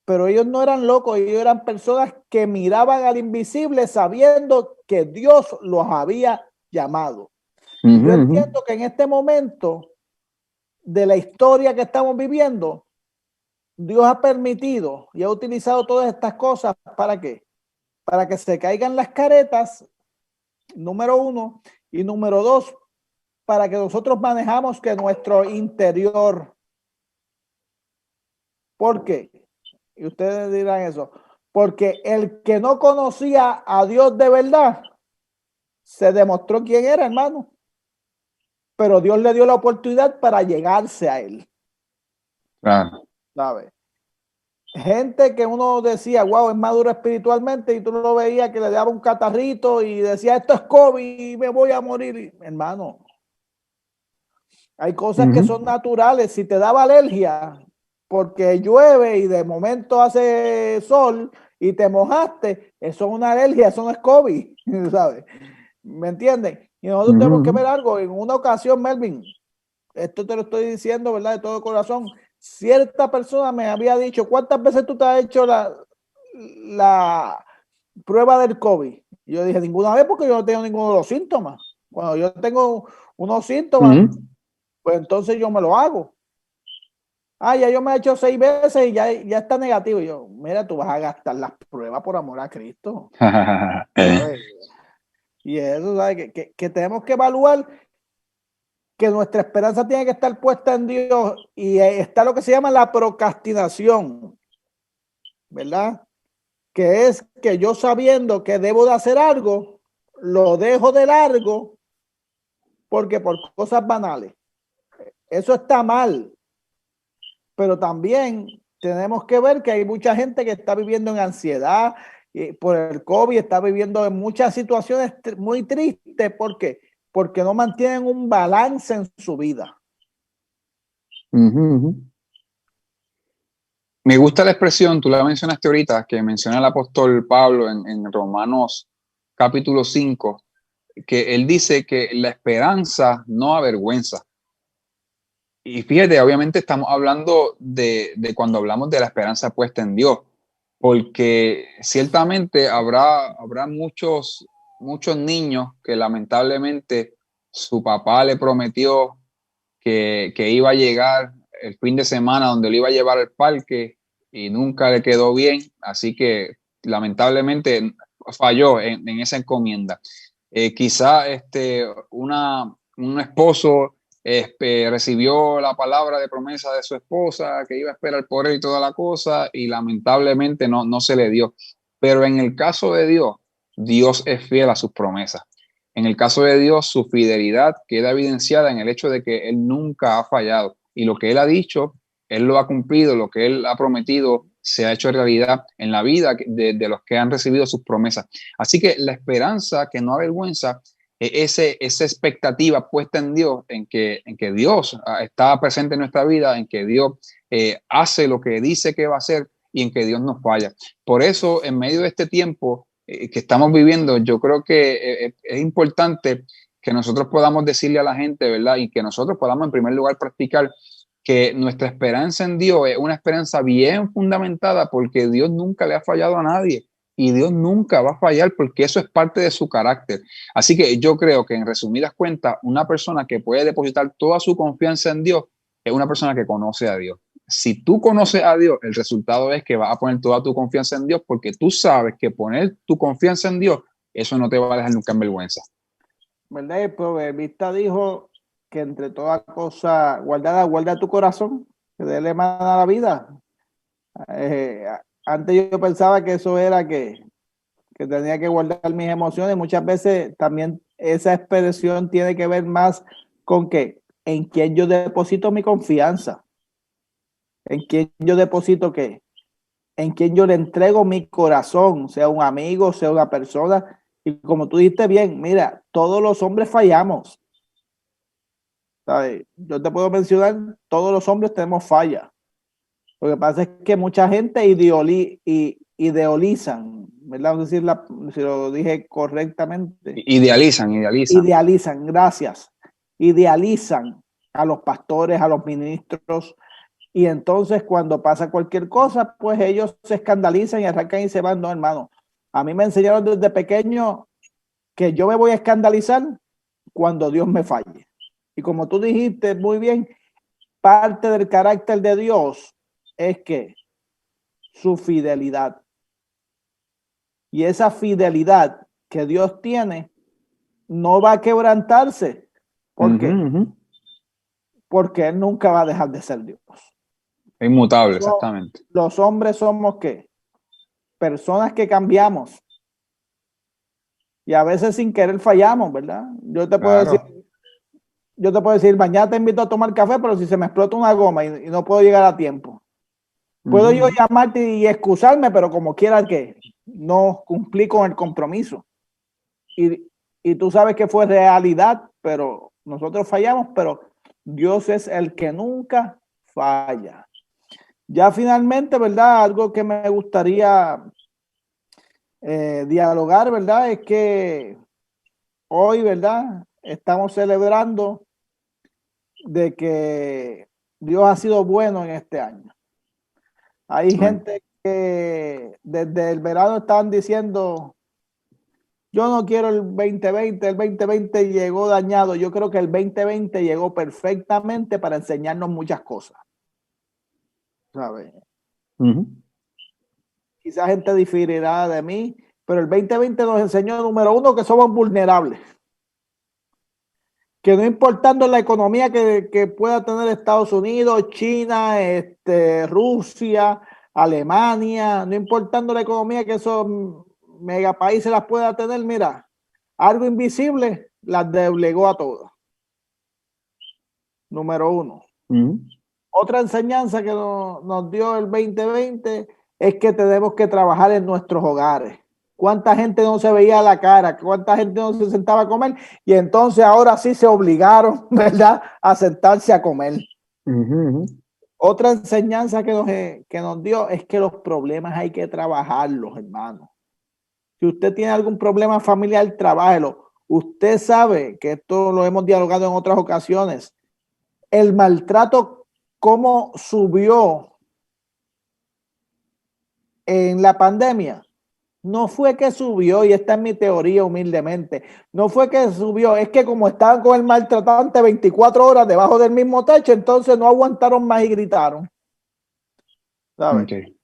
[SPEAKER 1] Pero ellos no eran locos, ellos eran personas que miraban al invisible sabiendo que Dios los había llamado. Yo entiendo que en este momento de la historia que estamos viviendo, Dios ha permitido y ha utilizado todas estas cosas. ¿Para qué? Para que se caigan las caretas, número uno, y número dos, para que nosotros manejamos que nuestro interior. ¿Por qué? Y ustedes dirán eso. Porque el que no conocía a Dios de verdad, se demostró quién era, hermano. Pero Dios le dio la oportunidad para llegarse a él.
[SPEAKER 3] Claro.
[SPEAKER 1] ¿Sabe? Gente que uno decía, wow, es maduro espiritualmente, y tú lo veías que le daba un catarrito y decía, esto es COVID y me voy a morir. Hermano, hay cosas que son naturales. Si te daba alergia porque llueve y de momento hace sol y te mojaste, eso es una alergia, eso no es COVID, ¿sabes? ¿Me entienden? Y nosotros tenemos que ver algo. En una ocasión, Melvin, esto te lo estoy diciendo, ¿verdad? De todo corazón. Cierta persona me había dicho, ¿cuántas veces tú te has hecho la prueba del COVID? Y yo dije, ninguna vez, porque yo no tengo ninguno de los síntomas. Cuando yo tengo unos síntomas, pues entonces yo me lo hago. Ya yo me he hecho 6 veces y ya está negativo. Y yo, mira, tú vas a gastar las pruebas por amor a Cristo. ¿Sabes? Y eso, ¿sabes? Que tenemos que evaluar que nuestra esperanza tiene que estar puesta en Dios, y está lo que se llama la procrastinación, ¿verdad? Que es que yo, sabiendo que debo de hacer algo, lo dejo de largo porque por cosas banales. Eso está mal, pero también tenemos que ver que hay mucha gente que está viviendo en ansiedad por el COVID, está viviendo en muchas situaciones muy tristes. ¿Por qué? Porque no mantienen un balance en su vida.
[SPEAKER 3] Me gusta la expresión, tú la mencionaste ahorita, que menciona el apóstol Pablo en Romanos capítulo 5, que él dice que la esperanza no avergüenza. Y fíjate, obviamente estamos hablando de cuando hablamos de la esperanza puesta en Dios, porque ciertamente habrá muchos niños que lamentablemente su papá le prometió que iba a llegar el fin de semana donde lo iba a llevar al parque y nunca le quedó bien, así que lamentablemente falló en esa encomienda. Quizá un esposo recibió la palabra de promesa de su esposa, que iba a esperar por él y toda la cosa, y lamentablemente no se le dio. Pero en el caso de Dios, Dios es fiel a sus promesas. En el caso de Dios, su fidelidad queda evidenciada en el hecho de que Él nunca ha fallado, y lo que Él ha dicho, Él lo ha cumplido, lo que Él ha prometido se ha hecho realidad en la vida de los que han recibido sus promesas. Así que la esperanza que no avergüenza, esa expectativa puesta en Dios, en que Dios está presente en nuestra vida, en que Dios hace lo que dice que va a hacer y en que Dios no falla. Por eso, en medio de este tiempo que estamos viviendo, yo creo que es importante que nosotros podamos decirle a la gente, ¿verdad? Y que nosotros podamos en primer lugar practicar que nuestra esperanza en Dios es una esperanza bien fundamentada, porque Dios nunca le ha fallado a nadie y Dios nunca va a fallar, porque eso es parte de su carácter. Así que yo creo que, en resumidas cuentas, una persona que puede depositar toda su confianza en Dios es una persona que conoce a Dios. Si tú conoces a Dios, el resultado es que vas a poner toda tu confianza en Dios, porque tú sabes que poner tu confianza en Dios, eso no te va a dejar nunca en vergüenza.
[SPEAKER 1] ¿Verdad? El proverbista dijo que entre toda cosa guardada, guarda tu corazón, que de él emana la vida. Antes yo pensaba que eso era que tenía que guardar mis emociones. Muchas veces también esa expresión tiene que ver más con que en quién yo deposito mi confianza, en quién yo deposito qué, en quién yo le entrego mi corazón, sea un amigo, sea una persona. Y como tú dijiste bien, mira, todos los hombres fallamos. ¿sabes? Yo te puedo mencionar, todos los hombres tenemos fallas. Lo que pasa es que mucha gente idealizan, ¿verdad? No sé si lo dije correctamente.
[SPEAKER 3] Idealizan.
[SPEAKER 1] Idealizan, gracias. Idealizan a los pastores, a los ministros, y entonces cuando pasa cualquier cosa, pues ellos se escandalizan y arrancan y se van. No, hermano. A mí me enseñaron desde pequeño que yo me voy a escandalizar cuando Dios me falle. Y como tú dijiste muy bien, parte del carácter de Dios es que su fidelidad. Y esa fidelidad que Dios tiene no va a quebrantarse. ¿Por qué? Porque Él nunca va a dejar de ser Dios.
[SPEAKER 3] Inmutable, exactamente.
[SPEAKER 1] Los hombres somos ¿qué? Personas que cambiamos. Y a veces sin querer fallamos, ¿verdad? Yo te puedo decir, mañana te invito a tomar café, pero si se me explota una goma y no puedo llegar a tiempo. Puedo yo llamarte y excusarme, pero como quiera que no cumplí con el compromiso. Y tú sabes que fue realidad, pero nosotros fallamos, pero Dios es el que nunca falla. Ya finalmente, ¿verdad? Algo que me gustaría dialogar, ¿verdad? Es que hoy, ¿verdad? Estamos celebrando de que Dios ha sido bueno en este año. Hay gente que desde el verano estaban diciendo, yo no quiero el 2020, el 2020 llegó dañado. Yo creo que el 2020 llegó perfectamente para enseñarnos muchas cosas. ¿Sabes? Quizá gente diferirá de mí, pero el 2020 nos enseñó, número uno, que somos vulnerables. Que no importando la economía que pueda tener Estados Unidos, China, Rusia, Alemania, no importando la economía que esos megapaíses las pueda tener, mira, algo invisible las doblegó a todas. Número uno. Otra enseñanza que nos dio el 2020 es que tenemos que trabajar en nuestros hogares. ¿Cuánta gente no se veía la cara? ¿Cuánta gente no se sentaba a comer? Y entonces ahora sí se obligaron, ¿verdad?, a sentarse a comer. Otra enseñanza que nos dio es que los problemas hay que trabajarlos, hermano. Si usted tiene algún problema familiar, trabájelo. Usted sabe que esto lo hemos dialogado en otras ocasiones. El maltrato, cómo subió en la pandemia. No fue que subió, y esta es mi teoría humildemente, no fue que subió, es que como estaban con el maltratante 24 horas debajo del mismo techo, entonces no aguantaron más y gritaron. ¿Sabes?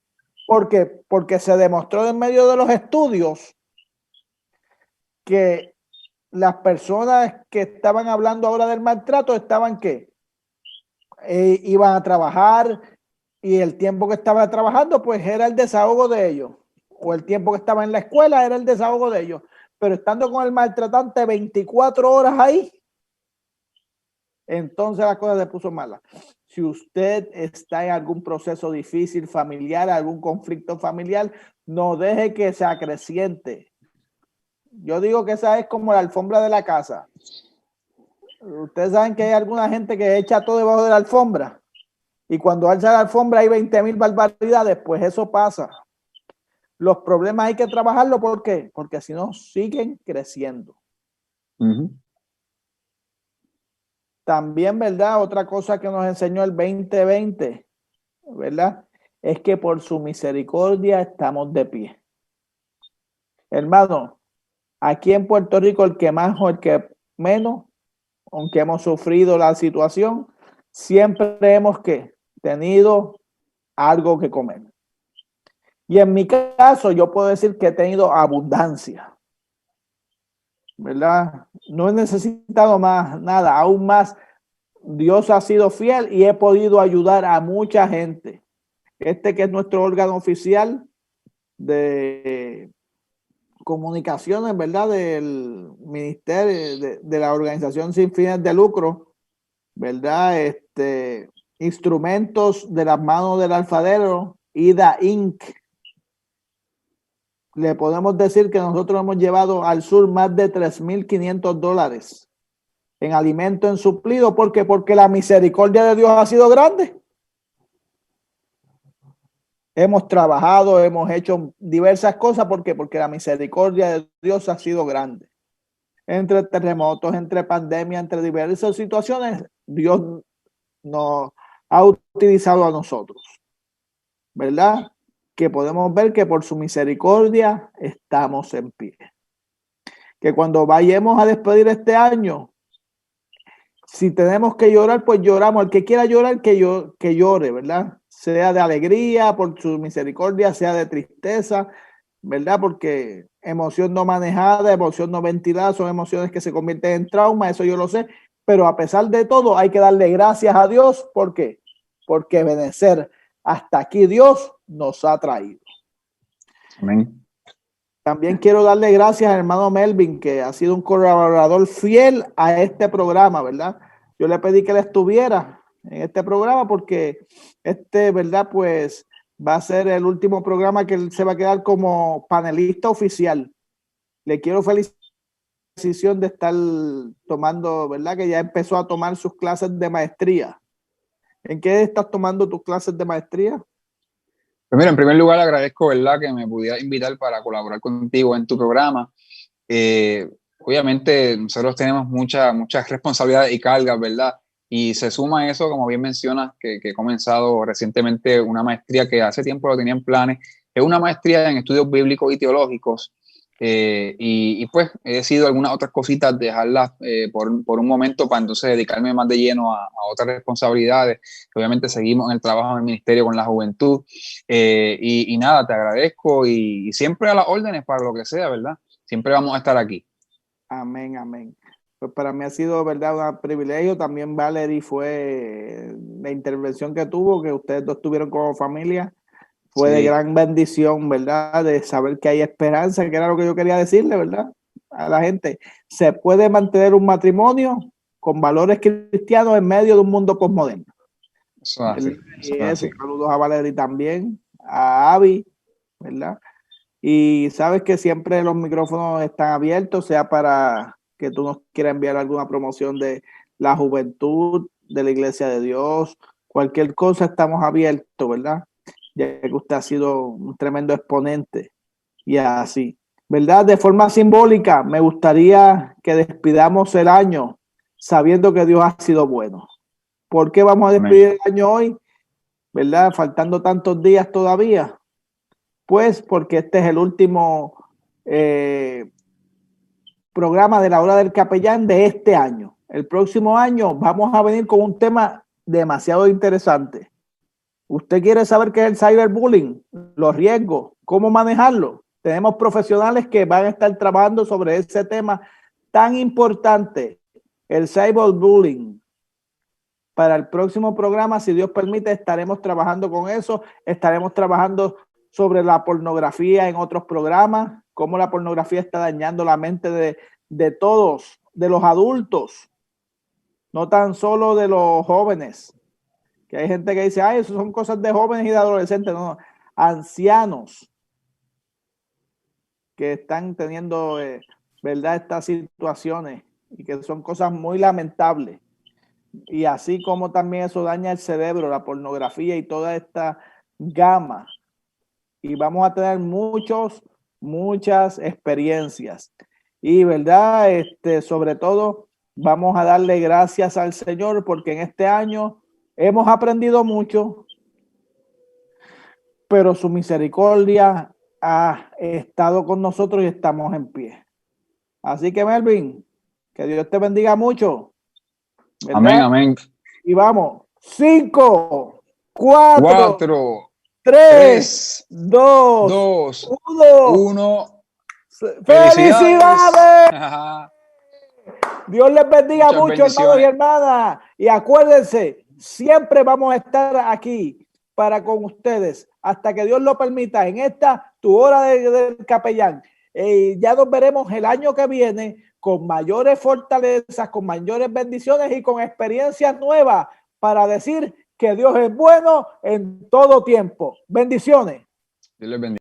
[SPEAKER 1] ¿Por qué? Porque se demostró en medio de los estudios que las personas que estaban hablando ahora del maltrato estaban ¿qué? Iban a trabajar, y el tiempo que estaban trabajando pues era el desahogo de ellos, o el tiempo que estaba en la escuela era el desahogo de ellos, pero estando con el maltratante 24 horas ahí, entonces la cosa se puso mala. Si usted está en algún proceso difícil familiar, algún conflicto familiar, no deje que se acreciente. Yo digo que esa es como la alfombra de la casa. Ustedes saben que hay alguna gente que echa todo debajo de la alfombra, y cuando alza la alfombra hay 20,000 barbaridades. Pues eso pasa. Los problemas hay que trabajarlo. ¿Por qué? Porque si no, siguen creciendo. También, ¿verdad? Otra cosa que nos enseñó el 2020, ¿verdad?, es que por su misericordia estamos de pie. Hermano, aquí en Puerto Rico, el que más o el que menos, aunque hemos sufrido la situación, siempre hemos tenido algo que comer. Y en mi caso, yo puedo decir que he tenido abundancia, ¿verdad? No he necesitado más nada, aún más. Dios ha sido fiel y he podido ayudar a mucha gente. Que es nuestro órgano oficial de comunicaciones, ¿verdad?, del ministerio, de la organización sin fines de lucro, ¿verdad? Instrumentos de las manos del alfarero, IDA Inc. Le podemos decir que nosotros hemos llevado al sur más de $3,500 en alimento, en suplido. ¿Por qué? Porque la misericordia de Dios ha sido grande. Hemos trabajado, hemos hecho diversas cosas. ¿Por qué? Porque la misericordia de Dios ha sido grande. Entre terremotos, entre pandemias, entre diversas situaciones, Dios nos ha utilizado a nosotros, ¿verdad? Que podemos ver que por su misericordia estamos en pie. Que cuando vayamos a despedir este año, si tenemos que llorar, pues lloramos. El que quiera llorar, que llore, ¿verdad? Sea de alegría por su misericordia, sea de tristeza, ¿verdad? Porque emoción no manejada, emoción no ventilada, son emociones que se convierten en trauma, eso yo lo sé. Pero a pesar de todo, hay que darle gracias a Dios. ¿Por qué? Porque vencer hasta aquí Dios nos ha traído.
[SPEAKER 3] Amén.
[SPEAKER 1] También quiero darle gracias al hermano Melvin, que ha sido un colaborador fiel a este programa, ¿verdad? Yo le pedí que él estuviera en este programa porque ¿verdad? Pues va a ser el último programa que él se va a quedar como panelista oficial. Le quiero felicitar la decisión de estar tomando, ¿verdad? Que ya empezó a tomar sus clases de maestría. ¿En qué estás tomando tus clases de maestría?
[SPEAKER 3] Pues mira, en primer lugar agradezco, ¿verdad?, que me pudiera invitar para colaborar contigo en tu programa. Obviamente nosotros tenemos muchas responsabilidades y cargas, ¿verdad? Y se suma a eso, como bien mencionas, que he comenzado recientemente una maestría que hace tiempo lo tenía en planes. Es una maestría en estudios bíblicos y teológicos. Y pues he decidido algunas otras cositas dejarlas por un momento para entonces dedicarme más de lleno a otras responsabilidades. Obviamente seguimos en el trabajo en el ministerio con la juventud y nada, te agradezco y siempre a las órdenes para lo que sea, ¿verdad? Siempre vamos a estar aquí.
[SPEAKER 1] Amén, amén. Pues para mí ha sido, ¿verdad?, un privilegio. También Valerie fue la intervención que tuvo, que ustedes dos tuvieron como familia. Fue de gran bendición, ¿verdad? De saber que hay esperanza, que era lo que yo quería decirle, ¿verdad? A la gente. Se puede mantener un matrimonio con valores cristianos en medio de un mundo postmoderno.
[SPEAKER 3] Eso es así.
[SPEAKER 1] Y eso, saludos a Valerie también, a Abby, ¿verdad? Y sabes que siempre los micrófonos están abiertos, sea para que tú nos quieras enviar alguna promoción de la juventud, de la Iglesia de Dios, cualquier cosa, estamos abiertos, ¿verdad? Ya que usted ha sido un tremendo exponente y así, ¿verdad? De forma simbólica, me gustaría que despidamos el año sabiendo que Dios ha sido bueno. ¿Por qué vamos a despedir el año hoy? ¿Verdad? Faltando tantos días todavía. Pues porque este es el último programa de la Hora del Capellán de este año. El próximo año vamos a venir con un tema demasiado interesante. ¿Usted quiere saber qué es el cyberbullying? Los riesgos, cómo manejarlo. Tenemos profesionales que van a estar trabajando sobre ese tema tan importante, el cyberbullying. Para el próximo programa, si Dios permite, estaremos trabajando con eso. Estaremos trabajando sobre la pornografía en otros programas, cómo la pornografía está dañando la mente de todos, de los adultos, no tan solo de los jóvenes. Que hay gente que dice, ay, eso son cosas de jóvenes y de adolescentes. No, ancianos que están teniendo, ¿verdad?, estas situaciones y que son cosas muy lamentables. Y así como también eso daña el cerebro, la pornografía y toda esta gama. Y vamos a tener muchas experiencias. Y, ¿verdad?, sobre todo, vamos a darle gracias al Señor porque en este año hemos aprendido mucho, pero su misericordia ha estado con nosotros y estamos en pie. Así que, Melvin, que Dios te bendiga mucho. ¿Verdad?
[SPEAKER 3] Amén, amén.
[SPEAKER 1] Y vamos, 5, 4, 3, 2,
[SPEAKER 3] 1.
[SPEAKER 1] ¡Felicidades! Dios les bendiga mucho, hermanos y hermanas. Y acuérdense, siempre vamos a estar aquí para con ustedes hasta que Dios lo permita en esta tu hora del capellán. Ya nos veremos el año que viene con mayores fortalezas, con mayores bendiciones y con experiencias nuevas para decir que Dios es bueno en todo tiempo. Bendiciones.
[SPEAKER 3] Dios les bendiga.